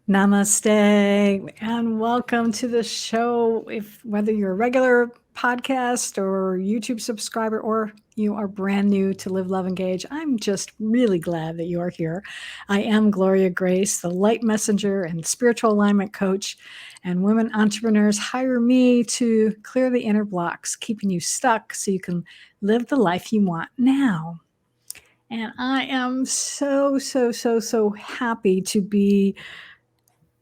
Namaste and welcome to the show. If whether you're a regular podcast or YouTube subscriber or you are brand new to Live, Love, Engage, I'm just really glad that you are here. I am Gloria Grace, the light messenger and spiritual alignment coach, and women entrepreneurs hire me to clear the inner blocks, keeping you stuck so you can live the life you want now. And I am so happy to be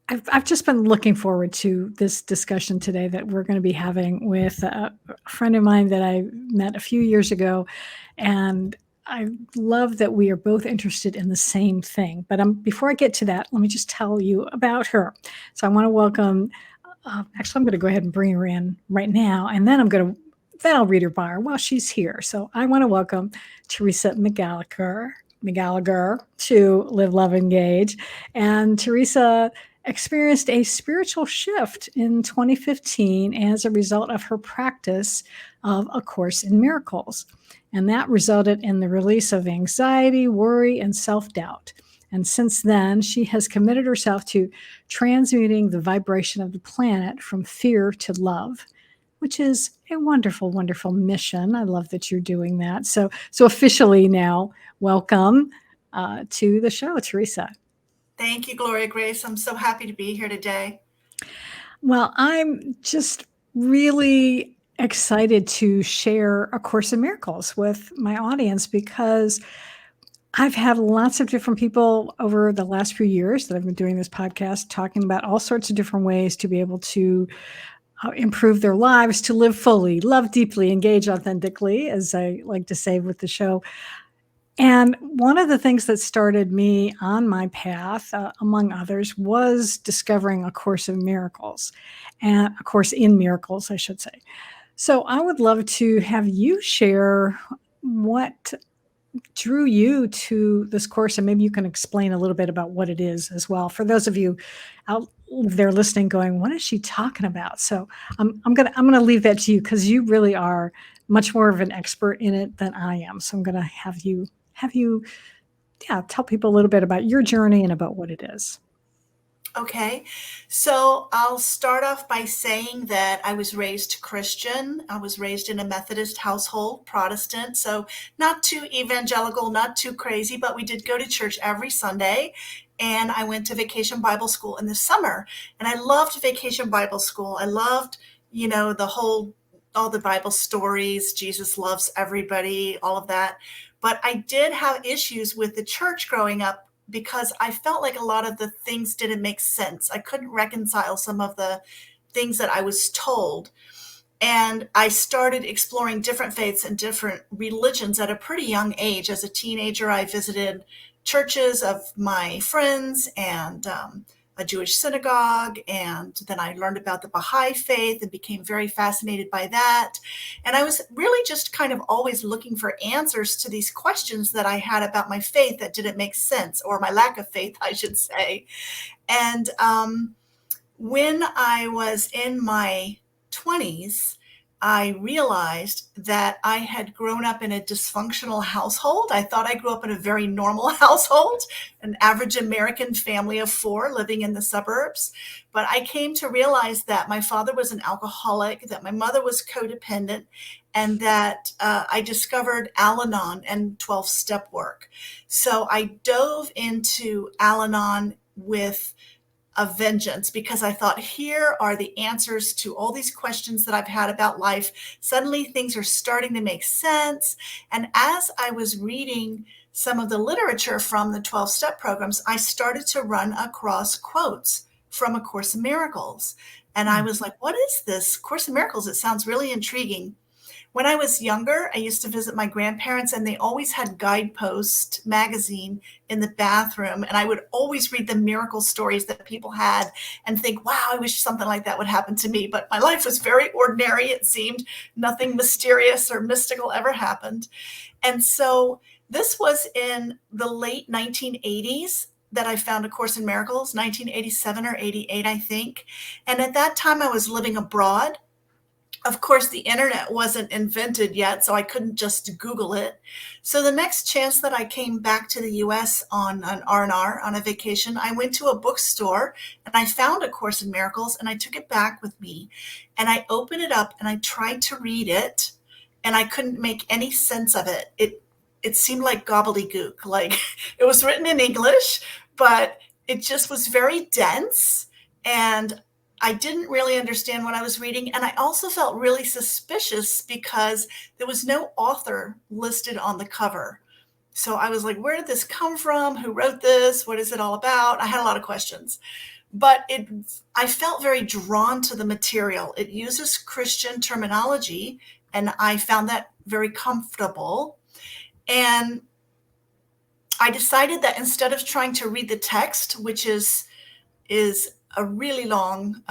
I've just been looking forward to this discussion today that we're going to be having with a friend of mine that I met a few years ago. And I love that we are both interested in the same thing. But before I get to that, let me just tell you about her. So I want to welcome, actually, I'm going to go ahead and bring her in right now. And then then I'll read her bio while she's here. So I want to welcome Teresa McGallagher to Live, Love, Engage. And Teresa experienced a spiritual shift in 2015 as a result of her practice of A Course in Miracles. And that resulted in the release of anxiety, worry, and self-doubt. And since then, she has committed herself to transmuting the vibration of the planet from fear to love, which is a wonderful, wonderful mission. I love that you're doing that. So officially now, welcome to the show, Teresa. Thank you, Gloria Grace. I'm so happy to be here today. Well, I'm just really excited to share A Course in Miracles with my audience because I've had lots of different people over the last few years that I've been doing this podcast talking about all sorts of different ways to be able to improve their lives, to live fully, love deeply, engage authentically, as I like to say with the show. And one of the things that started me on my path, among others, was discovering A Course in Miracles, and A Course in Miracles, I should say. So I would love to have you share what drew you to this course, and maybe you can explain a little bit about what it is as well. For those of you out there listening, going, "What is she talking about?" So I'm gonna leave that to you because you really are much more of an expert in it than I am. So I'm gonna have you tell people a little bit about your journey and about what it is. Okay, so I'll start off by saying that I was raised Christian. I was raised in a Methodist household, Protestant, so not too evangelical, not too crazy, but we did go to church every Sunday. And I went to Vacation Bible School in the summer, and I loved Vacation Bible School. I loved, all the Bible stories, Jesus loves everybody, all of that. But I did have issues with the church growing up because I felt like a lot of the things didn't make sense. I couldn't reconcile some of the things that I was told. And I started exploring different faiths and different religions at a pretty young age. As a teenager, I visited churches of my friends and a Jewish synagogue. And then I learned about the Baha'i faith and became very fascinated by that. And I was really just kind of always looking for answers to these questions that I had about my faith that didn't make sense, or my lack of faith, I should say. And when I was in my 20s, I realized that I had grown up in a dysfunctional household. I thought I grew up in a very normal household, an average American family of 4 living in the suburbs. But I came to realize that my father was an alcoholic, that my mother was codependent, and that I discovered Al-Anon and 12-step work. So I dove into Al-Anon with a vengeance because I thought, here are the answers to all these questions that I've had about life. Suddenly things are starting to make sense. And as I was reading some of the literature from the 12-step programs, I started to run across quotes from A Course in Miracles. And I was like, what is this Course in Miracles? It sounds really intriguing. When I was younger, I used to visit my grandparents, and they always had Guidepost magazine in the bathroom. And I would always read the miracle stories that people had and think, wow, I wish something like that would happen to me. But my life was very ordinary. It seemed nothing mysterious or mystical ever happened. And so this was in the late 1980s that I found A Course in Miracles, 1987 or 88, I think. And at that time I was living abroad. Of course, the internet wasn't invented yet, so I couldn't just Google it. So the next chance that I came back to the US on an R&R, on a vacation, I went to a bookstore and I found A Course in Miracles and I took it back with me. And I opened it up and I tried to read it and I couldn't make any sense of it. It seemed like gobbledygook. Like it was written in English, but it just was very dense, and I didn't really understand what I was reading. And I also felt really suspicious because there was no author listed on the cover. So I was like, where did this come from? Who wrote this? What is it all about? I had a lot of questions. But I felt very drawn to the material. It uses Christian terminology, and I found that very comfortable. And I decided that instead of trying to read the text, which is a really long,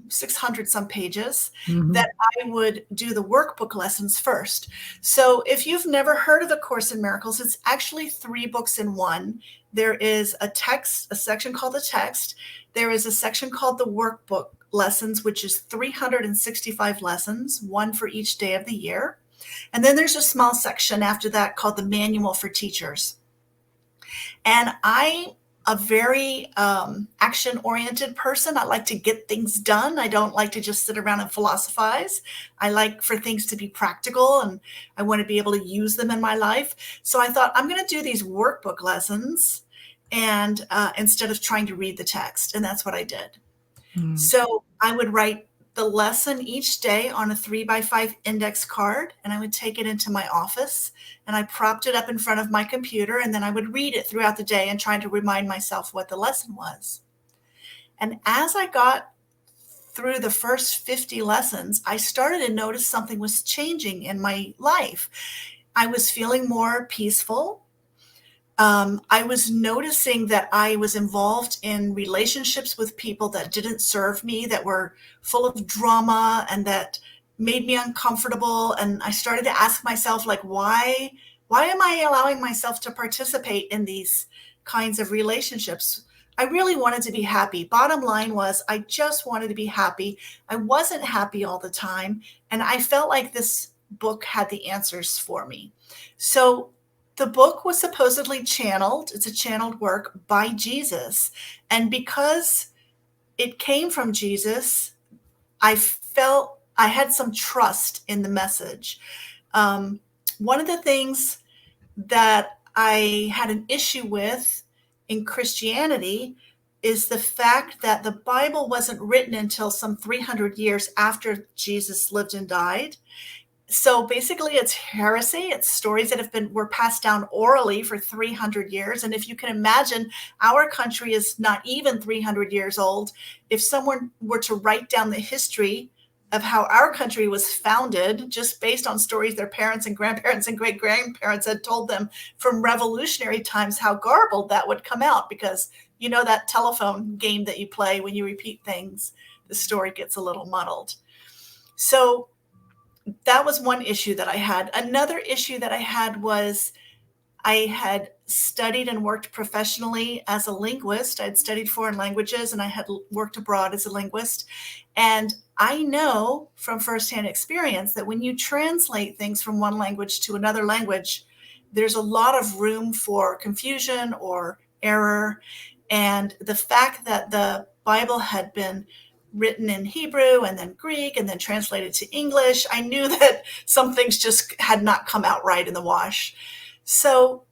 600 some pages, Mhm. that I would do the workbook lessons first. So if you've never heard of the Course in Miracles, it's actually 3 books in one. There is a section called the text. There is a section called the workbook lessons, which is 365 lessons, one for each day of the year. And then there's a small section after that called the manual for teachers. And I'm a very action oriented person. I like to get things done. I don't like to just sit around and philosophize. I like for things to be practical, and I want to be able to use them in my life. So I thought I'm going to do these workbook lessons and instead of trying to read the text. And that's what I did. Mm. So I would write the lesson each day on a 3x5 index card, and I would take it into my office and I propped it up in front of my computer, and then I would read it throughout the day and try to remind myself what the lesson was. And as I got through the first 50 lessons, I started to notice something was changing in my life. I was feeling more peaceful. I was noticing that I was involved in relationships with people that didn't serve me, that were full of drama and that made me uncomfortable. And I started to ask myself, like, why am I allowing myself to participate in these kinds of relationships? I really wanted to be happy. Bottom line was, I just wanted to be happy. I wasn't happy all the time. And I felt like this book had the answers for me. So the book was supposedly channeled. It's a channeled work by Jesus. And because it came from Jesus, I felt I had some trust in the message. One of the things that I had an issue with in Christianity is the fact that the Bible wasn't written until some 300 years after Jesus lived and died. So basically it's heresy. It's stories that were passed down orally for 300 years. And if you can imagine, our country is not even 300 years old. If someone were to write down the history of how our country was founded just based on stories their parents and grandparents and great grandparents had told them from revolutionary times, how garbled that would come out, because you know that telephone game that you play when you repeat things, the story gets a little muddled. So that was one issue that I had. Another issue that I had was I had studied and worked professionally as a linguist. I'd studied foreign languages and I had worked abroad as a linguist. And I know from firsthand experience that when you translate things from one language to another language, there's a lot of room for confusion or error. And the fact that the Bible had been written in Hebrew and then Greek and then translated to English, I knew that some things just had not come out right in the wash. So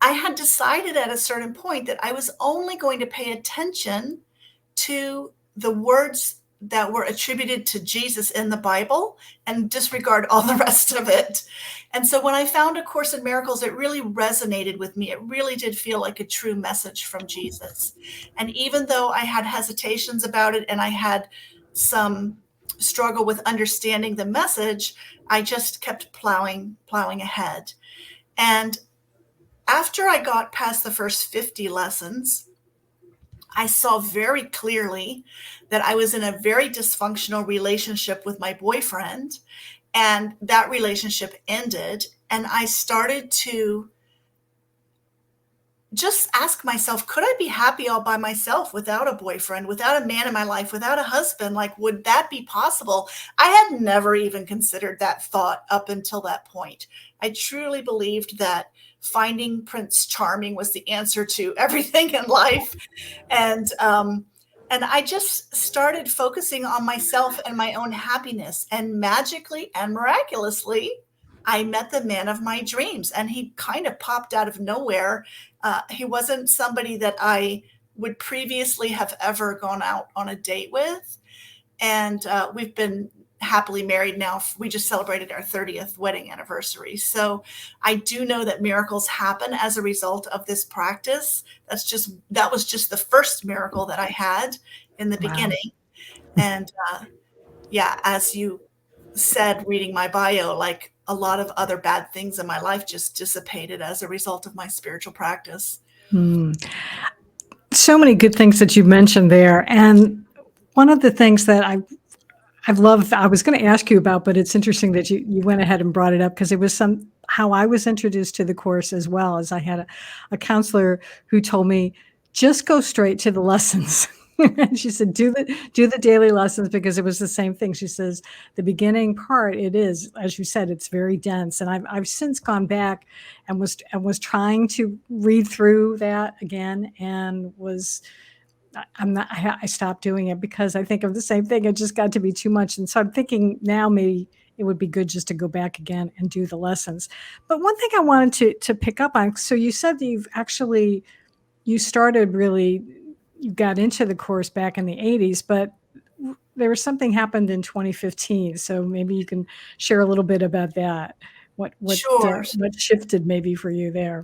I had decided at a certain point that I was only going to pay attention to the words that were attributed to Jesus in the Bible and disregard all the rest of it. And so when I found A Course in Miracles, it really resonated with me. It really did feel like a true message from Jesus. And even though I had hesitations about it and I had some struggle with understanding the message, I just kept plowing ahead. And after I got past the first 50 lessons, I saw very clearly that I was in a very dysfunctional relationship with my boyfriend, and that relationship ended. And I started to just ask myself, could I be happy all by myself without a boyfriend, without a man in my life, without a husband? Like, would that be possible? I had never even considered that thought up until that point. I truly believed that finding Prince Charming was the answer to everything in life. And, and I just started focusing on myself and my own happiness. And magically and miraculously, I met the man of my dreams, and he kind of popped out of nowhere. He wasn't somebody that I would previously have ever gone out on a date with. And we've been happily married now. We just celebrated our 30th wedding anniversary. So I do know that miracles happen as a result of this practice. That was just the first miracle that I had in the Wow. beginning. And yeah, as you said, reading my bio, like a lot of other bad things in my life just dissipated as a result of my spiritual practice. Hmm. So many good things that you mentioned there. And one of the things that I've loved, I was going to ask you about, but it's interesting that you went ahead and brought it up, because it was how I was introduced to the course, as well as I had a counselor who told me, just go straight to the lessons. And she said, do the daily lessons, because it was the same thing. She says, the beginning part, it is, as you said, it's very dense. And I've since gone back and was trying to read through that again, and I stopped doing it because I think of the same thing. It just got to be too much. And so I'm thinking now maybe it would be good just to go back again and do the lessons. But one thing I wanted to pick up on, so you said that you got into the course back in the 80s, but there was something happened in 2015. So maybe you can share a little bit about that. Sure. What shifted maybe for you there?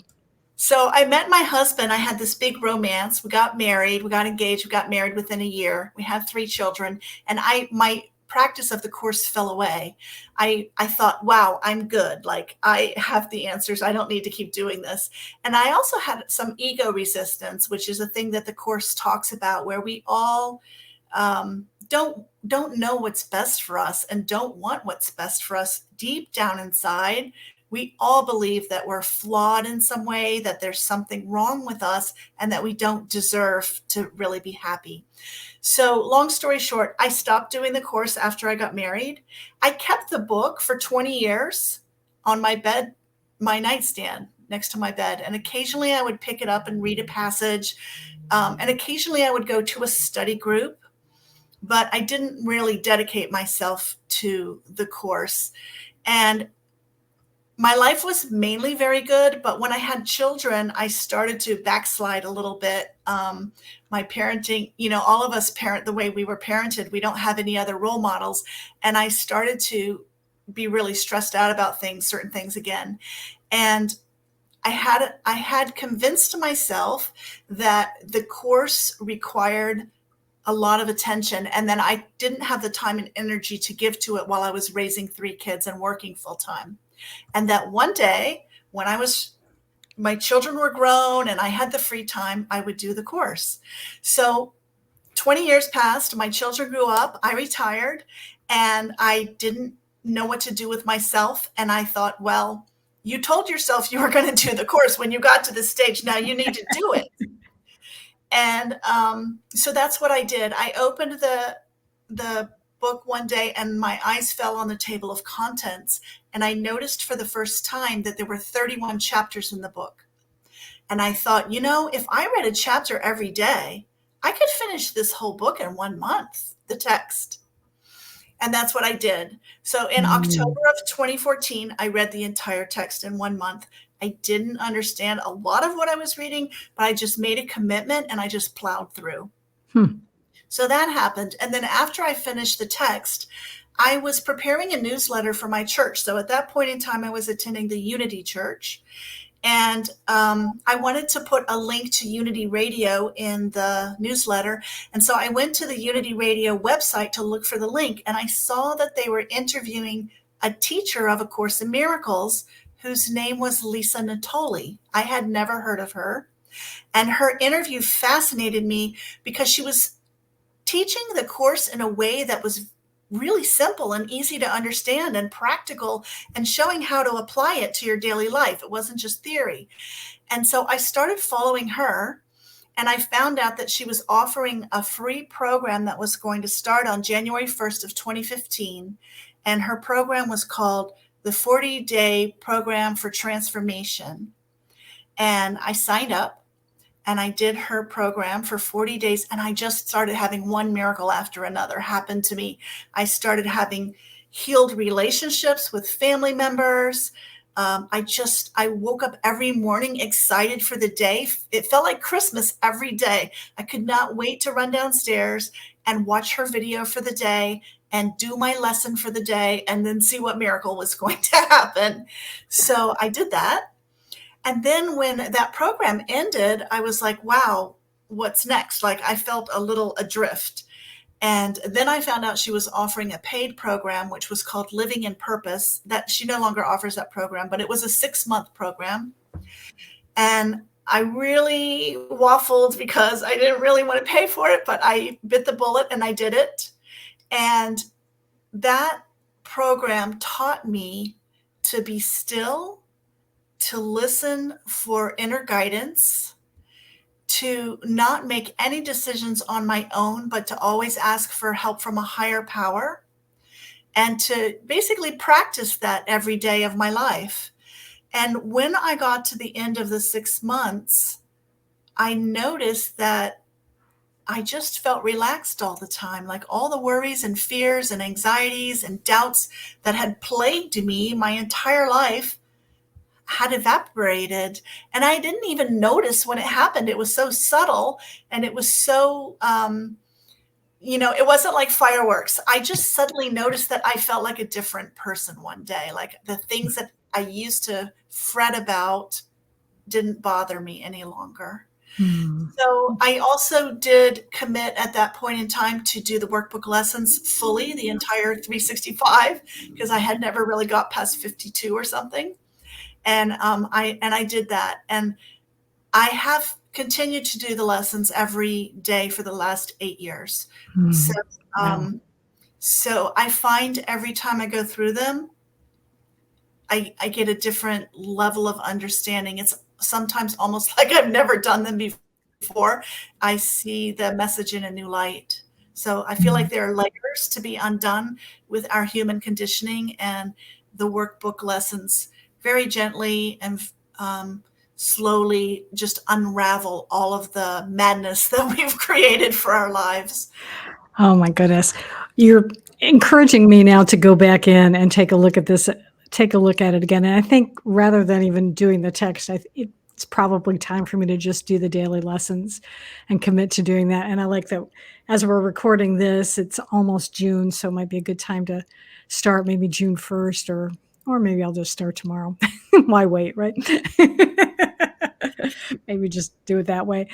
So I met my husband. I had this big romance. We got married, we got engaged, we got married within a year. We had 3 children, and my practice of the course fell away. I thought, wow, I'm good. Like, I have the answers. I don't need to keep doing this. And I also had some ego resistance, which is a thing that the course talks about, where we all don't know what's best for us and don't want what's best for us deep down inside. We all believe that we're flawed in some way, that there's something wrong with us, and that we don't deserve to really be happy. So, long story short, I stopped doing the course after I got married. I kept the book for 20 years on my bed, my nightstand next to my bed. And occasionally I would pick it up and read a passage. And occasionally I would go to a study group, but I didn't really dedicate myself to the course. And my life was mainly very good, but when I had children, I started to backslide a little bit. My parenting, all of us parent the way we were parented. We don't have any other role models. And I started to be really stressed out about certain things again. And I had convinced myself that the course required a lot of attention, and then I didn't have the time and energy to give to it while I was raising 3 kids and working full time. And that one day, when my children were grown and I had the free time, I would do the course. So 20 years passed, my children grew up, I retired, and I didn't know what to do with myself. And I thought, well, you told yourself you were going to do the course when you got to this stage. Now you need to do it. And so that's what I did. I opened the book one day, and my eyes fell on the table of contents, and I noticed for the first time that there were 31 chapters in the book. And I thought, if I read a chapter every day, I could finish this whole book in 1 month, the text. And that's what I did. So in October of 2014, I read the entire text in 1 month. I didn't understand a lot of what I was reading, but I just made a commitment and I just plowed through. So that happened. And then after I finished the text, I was preparing a newsletter for my church. So at that point in time, I was attending the Unity Church. And I wanted to put a link to Unity Radio in the newsletter. And so I went to the Unity Radio website to look for the link. And I saw that they were interviewing a teacher of A Course in Miracles whose name was Lisa Natoli. I had never heard of her. And her interview fascinated me because she was teaching the course in a way that was really simple and easy to understand and practical, and showing how to apply it to your daily life. It wasn't just theory. And so I started following her, and I found out that she was offering a free program that was going to start on January 1st of 2015. And her program was called the 40-Day Program for Transformation. And I signed up and I did her program for 40 days, and I just started having one miracle after another happen to me. I started having healed relationships with family members. I woke up every morning excited for the day. It felt like Christmas every day. I could not wait to run downstairs and watch her video for the day and do my lesson for the day and then see what miracle was going to happen. So I did that. And then when that program ended, I was like, wow, what's next? Like, I felt a little adrift. And then I found out she was offering a paid program, which was called Living in Purpose. That she no longer offers that program, but it was a 6-month program. And I really waffled because I didn't really want to pay for it, but I bit the bullet and I did it. And that program taught me to be still, to listen for inner guidance, to not make any decisions on my own, but to always ask for help from a higher power, and to basically practice that every day of my life. And when I got to the end of the 6 months, I noticed that I just felt relaxed all the time. Like all the worries and fears and anxieties and doubts that had plagued me my entire life had evaporated, and I didn't even notice when it happened. It was so subtle, and it was so it wasn't like fireworks. I just suddenly noticed that I felt like a different person one day. Like the things that I used to fret about didn't bother me any longer. Hmm. So I also did commit at that point in time to do the workbook lessons fully, the entire 365, because I had never really got past 52 or something. And I did that, and I have continued to do the lessons every day for the last 8 years. So, Hmm. Wow. um, so I find every time I go through them, I get a different level of understanding. It's sometimes almost like I've never done them before. I see the message in a new light. So I feel Hmm. like there are layers to be undone with our human conditioning, and the workbook lessons very gently and slowly just unravel all of the madness that we've created for our lives. Oh my goodness. You're encouraging me now to go back in and take a look at this, take a look at it again. And I think rather than even doing the text, it's probably time for me to just do the daily lessons and commit to doing that. And I like that as we're recording this, it's almost June, so it might be a good time to start maybe June 1st, or maybe I'll just start tomorrow. Why wait, right? Maybe just do it that way.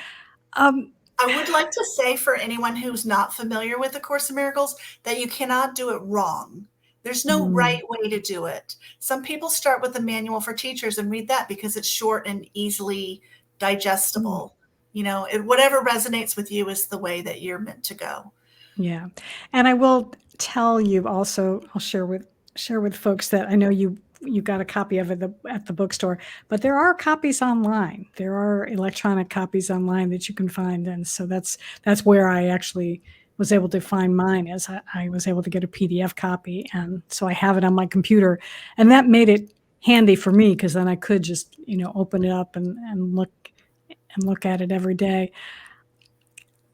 Um, I would like to say for anyone who's not familiar with A Course in Miracles that you cannot do it wrong. There's no mm, right way to do it. Some people start with the manual for teachers and read that because it's short and easily mm. digestible. Whatever resonates with you is the way that you're meant to go. Yeah. And I will tell you also, I'll share with folks that I know you got a copy of it at the bookstore, but there are copies online. There are electronic copies online that you can find. And so that's where I actually was able to find mine, as I was able to get a PDF copy. And so I have it on my computer. And that made it handy for me, because then I could just, open it up and look at it every day.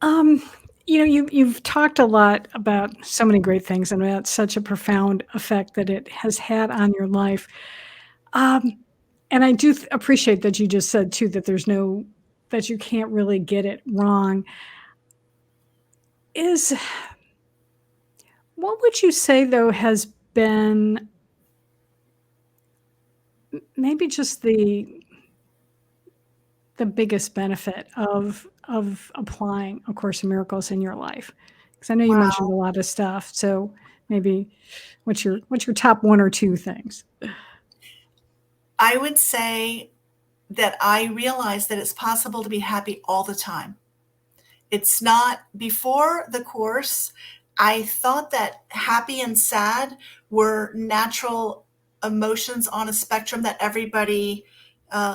Um, you've talked a lot about so many great things and about such a profound effect that it has had on your life. Um, and I do appreciate that you just said too that that you can't really get it wrong. Is What would you say though has been maybe just the biggest benefit of applying A Course in Miracles in your life? Because I know you mentioned Wow. a lot of stuff. So maybe what's your top one or two things? I would say that I realize that it's possible to be happy all the time. It's not before the course. I thought that happy and sad were natural emotions on a spectrum that everybody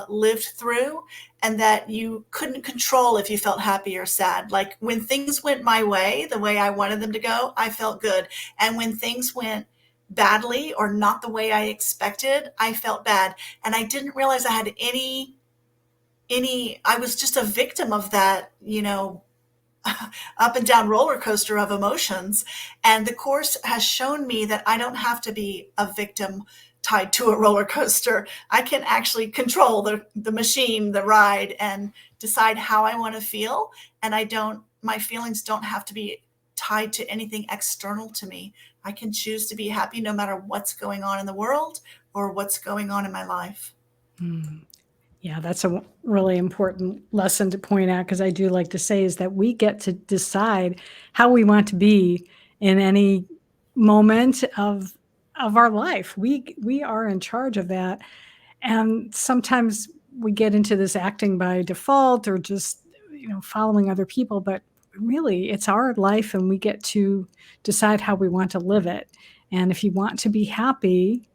lived through, and that you couldn't control if you felt happy or sad. Like when things went my way, the way I wanted them to go, I felt good. And when things went badly or not the way I expected, I felt bad. And I didn't realize I had I was just a victim of that, up and down roller coaster of emotions. And the course has shown me that I don't have to be a victim tied to a roller coaster. I can actually control the machine, the ride, and decide how I want to feel. And my feelings don't have to be tied to anything external to me. I can choose to be happy no matter what's going on in the world or what's going on in my life. Mm. Yeah, that's a really important lesson to point out because I do like to say is that we get to decide how we want to be in any moment of our life. We are in charge of that, and sometimes we get into this acting by default or just following other people, but really it's our life and we get to decide how we want to live it. And if you want to be happy,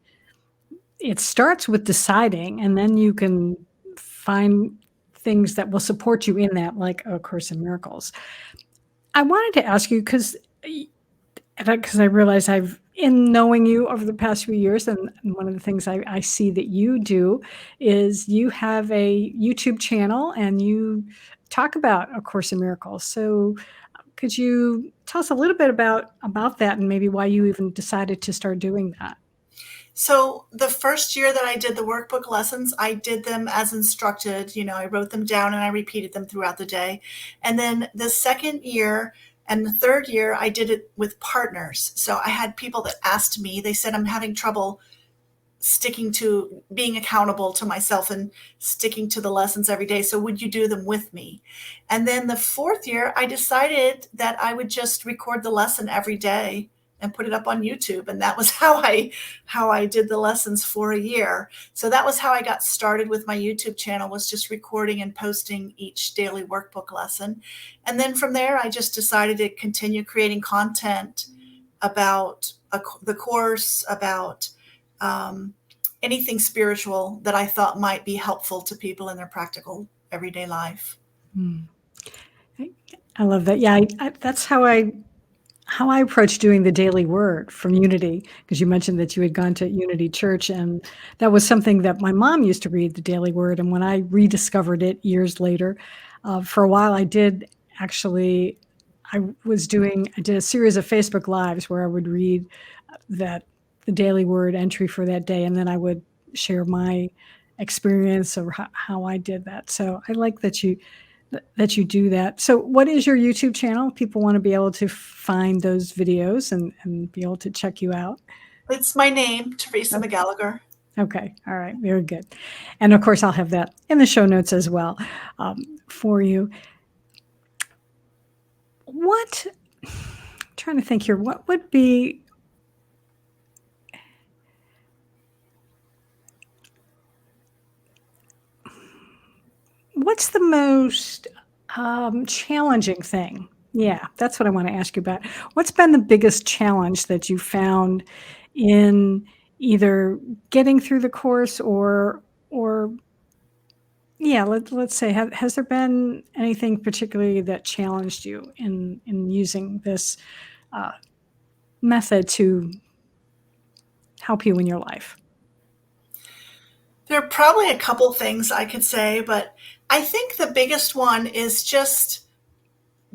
it starts with deciding, and then you can find things that will support you in that, like A Course in Miracles. I wanted to ask you because I realize in knowing you over the past few years, and one of the things I see that you do is you have a YouTube channel and you talk about A Course in Miracles. So could you tell us a little bit about that and maybe why you even decided to start doing that? So the first year that I did the workbook lessons, I did them as instructed. I wrote them down and I repeated them throughout the day. And then the second year and the third year, I did it with partners. So I had people that asked me, they said, I'm having trouble sticking to being accountable to myself and sticking to the lessons every day. So would you do them with me? And then the fourth year, I decided that I would just record the lesson every day and put it up on YouTube. And that was how I did the lessons for a year. So that was how I got started with my YouTube channel, was just recording and posting each daily workbook lesson. And then from there, I just decided to continue creating content about the course, about anything spiritual that I thought might be helpful to people in their practical everyday life. Mm. I love that. Yeah, that's how I approach doing the daily word from Unity, because you mentioned that you had gone to Unity Church, and that was something that my mom used to read the daily word. And when I rediscovered it years later, for a while I did actually, I did a series of Facebook Lives where I would read the daily word entry for that day, and then I would share my experience of how I did that. So I like that you do that. So what is your YouTube channel? People want to be able to find those videos and be able to check you out. It's my name, Teresa Oh, McGallagher. okay. All right. Very good. And of course, I'll have that in the show notes as well for you. What, I'm trying to think here, what would be, what's the most challenging thing? Yeah, that's what I want to ask you about. What's been the biggest challenge that you found in either getting through the course or yeah, let's say, has there been anything particularly that challenged you in using this uh, method to help you in your life? There are probably a couple things I could say, but I think the biggest one is just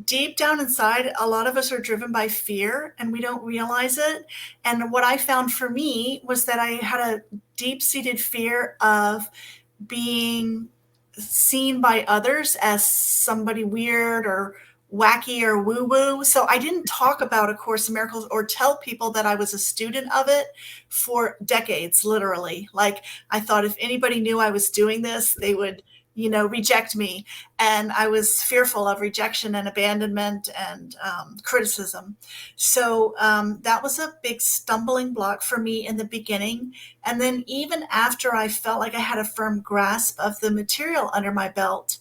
deep down inside, a lot of us are driven by fear and we don't realize it. And what I found for me was that I had a deep seated fear of being seen by others as somebody weird or wacky or woo woo. So I didn't talk about A Course in Miracles or tell people that I was a student of it for decades, literally. Like I thought if anybody knew I was doing this, they would, reject me. And I was fearful of rejection and abandonment and criticism. So that was a big stumbling block for me in the beginning. And then even after I felt like I had a firm grasp of the material under my belt,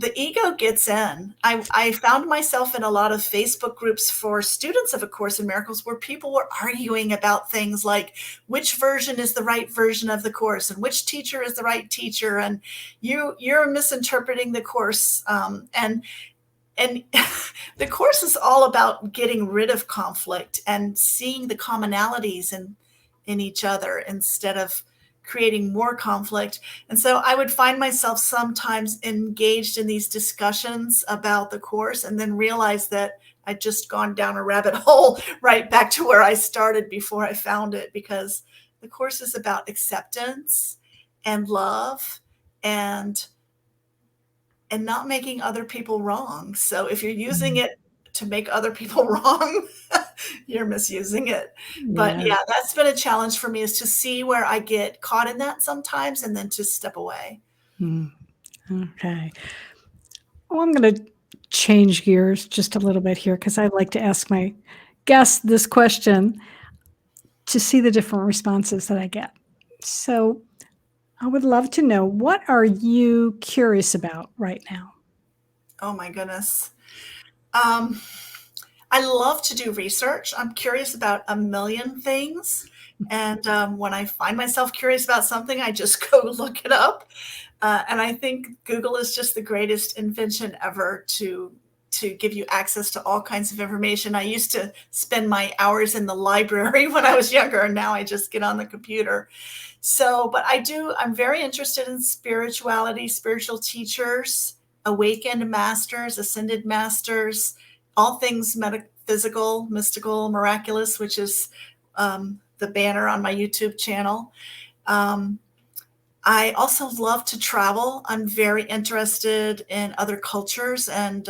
the ego gets in. I found myself in a lot of Facebook groups for students of A Course in Miracles where people were arguing about things like which version is the right version of the course and which teacher is the right teacher, and you're misinterpreting the course. And the course is all about getting rid of conflict and seeing the commonalities in each other instead of creating more conflict. And so I would find myself sometimes engaged in these discussions about the course and then realize that I'd just gone down a rabbit hole right back to where I started before I found it, because the course is about acceptance and love and not making other people wrong. So if you're using Mhm. it to make other people wrong, you're misusing it. But Yeah. yeah, that's been a challenge for me, is to see where I get caught in that sometimes and then to step away. Mm. Okay. Well, I'm going to change gears just a little bit here because I like to ask my guests this question to see the different responses that I get. So I would love to know, what are you curious about right now? Oh my goodness. Um, I love to do research. I'm curious about a million things. And when I find myself curious about something, I just go look it up. And I think Google is just the greatest invention ever to give you access to all kinds of information. I used to spend my hours in the library when I was younger, and now I just get on the computer. So, but I'm very interested in spirituality, spiritual teachers, awakened masters, ascended masters, all things metaphysical, mystical, miraculous, which is the banner on my YouTube channel. Um, I also love to travel. I'm very interested in other cultures and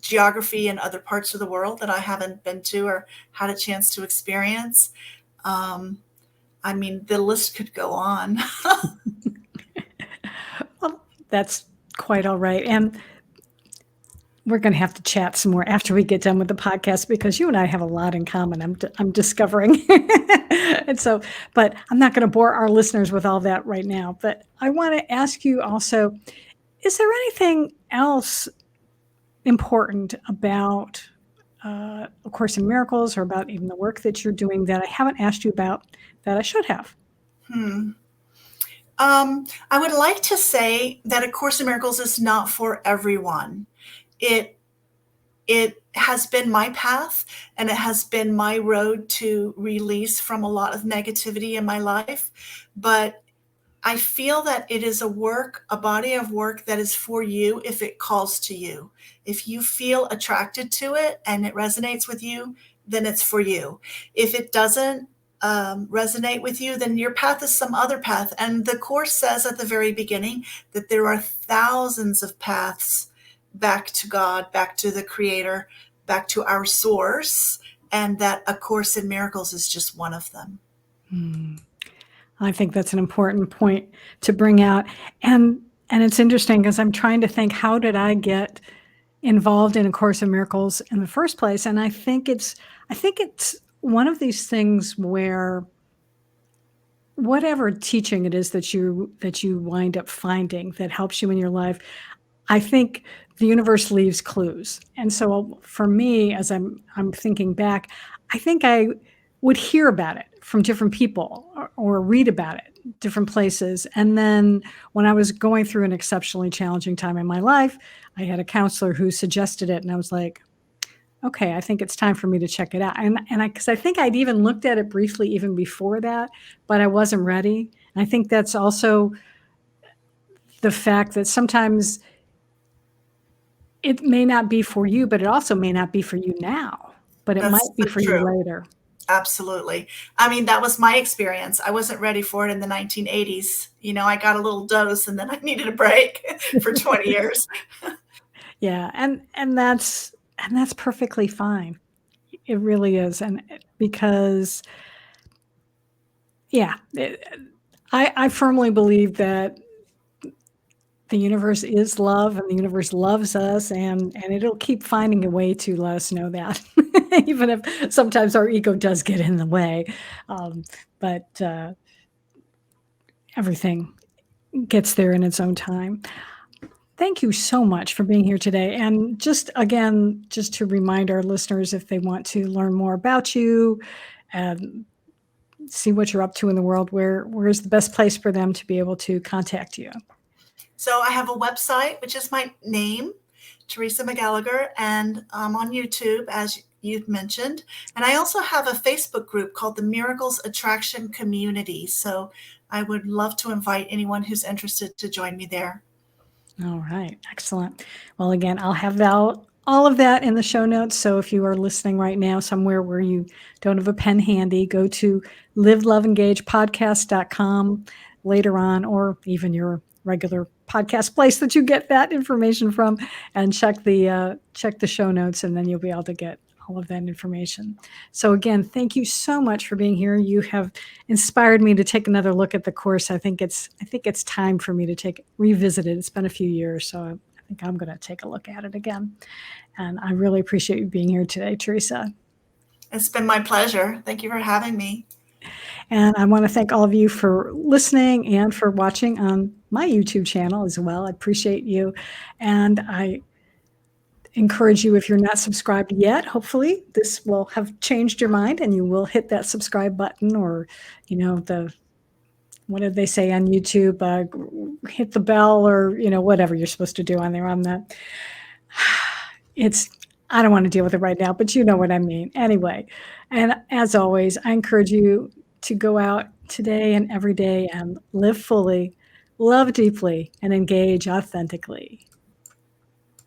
geography in other parts of the world that I haven't been to or had a chance to experience. Um, I mean, the list could go on. Well, that's quite all right. And we're going to have to chat some more after we get done with the podcast because you and I have a lot in common. I'm discovering. And so, but I'm not going to bore our listeners with all that right now. But I want to ask you also, is there anything else important about A Course in Miracles or about even the work that you're doing that I haven't asked you about that I should have? Hmm. I would like to say that A Course in Miracles is not for everyone. It it has been my path, and it has been my road to release from a lot of negativity in my life. But I feel that it is a body of work that is for you if it calls to you. If you feel attracted to it and it resonates with you, then it's for you. If it doesn't resonate with you, then your path is some other path. And the Course says at the very beginning that there are thousands of paths back to God, back to the Creator, back to our source, and that A Course in Miracles is just one of them. Hmm. I think that's an important point to bring out. And it's interesting because I'm trying to think, how did I get involved in A Course in Miracles in the first place? And I think it's one of these things where whatever teaching it is that you wind up finding that helps you in your life, I think the universe leaves clues. And so for me, as I'm thinking back, I think I would hear about it from different people or read about it different places. And then when I was going through an exceptionally challenging time in my life, I had a counselor who suggested it, and I was like, okay, I think it's time for me to check it out. And because I think I'd even looked at it briefly even before that, but I wasn't ready. And I think that's also the fact that sometimes it may not be for you, but it also may not be for you now, but it That's might be so for you true. later. Absolutely. I mean, that was my experience. I wasn't ready for it in the 1980s. I got a little dose and then I needed a break for 20 years. Yeah, and that's perfectly fine. It really is, and because yeah, I firmly believe that the universe is love and the universe loves us, and it'll keep finding a way to let us know that, even if sometimes our ego does get in the way. Um, but everything gets there in its own time. Thank you so much for being here today. And just again, just to remind our listeners, if they want to learn more about you and see what you're up to in the world, where's the best place for them to be able to contact you? So I have a website, which is my name, Teresa McGallagher, and I'm on YouTube, as you've mentioned. And I also have a Facebook group called the Miracles Attraction Community. So I would love to invite anyone who's interested to join me there. All right, excellent. Well, again, I'll have all of that in the show notes. So if you are listening right now somewhere where you don't have a pen handy, go to liveloveengagepodcast.com later on, or even your regular podcast place that you get that information from, and check the show notes, and then you'll be able to get all of that information. So again, thank you so much for being here. You have inspired me to take another look at the course. I think it's time for me to revisit it. It's been a few years, so I think I'm going to take a look at it again. And I really appreciate you being here today, Teresa. It's been my pleasure. Thank you for having me. And I want to thank all of you for listening and for watching on my YouTube channel as well. I appreciate you. And I encourage you, if you're not subscribed yet, hopefully this will have changed your mind and you will hit that subscribe button, or, what did they say on YouTube? Hit the bell, or, whatever you're supposed to do on there. I don't want to deal with it right now, but you know what I mean. Anyway, and as always, I encourage you to go out today and every day and live fully, love deeply, and engage authentically.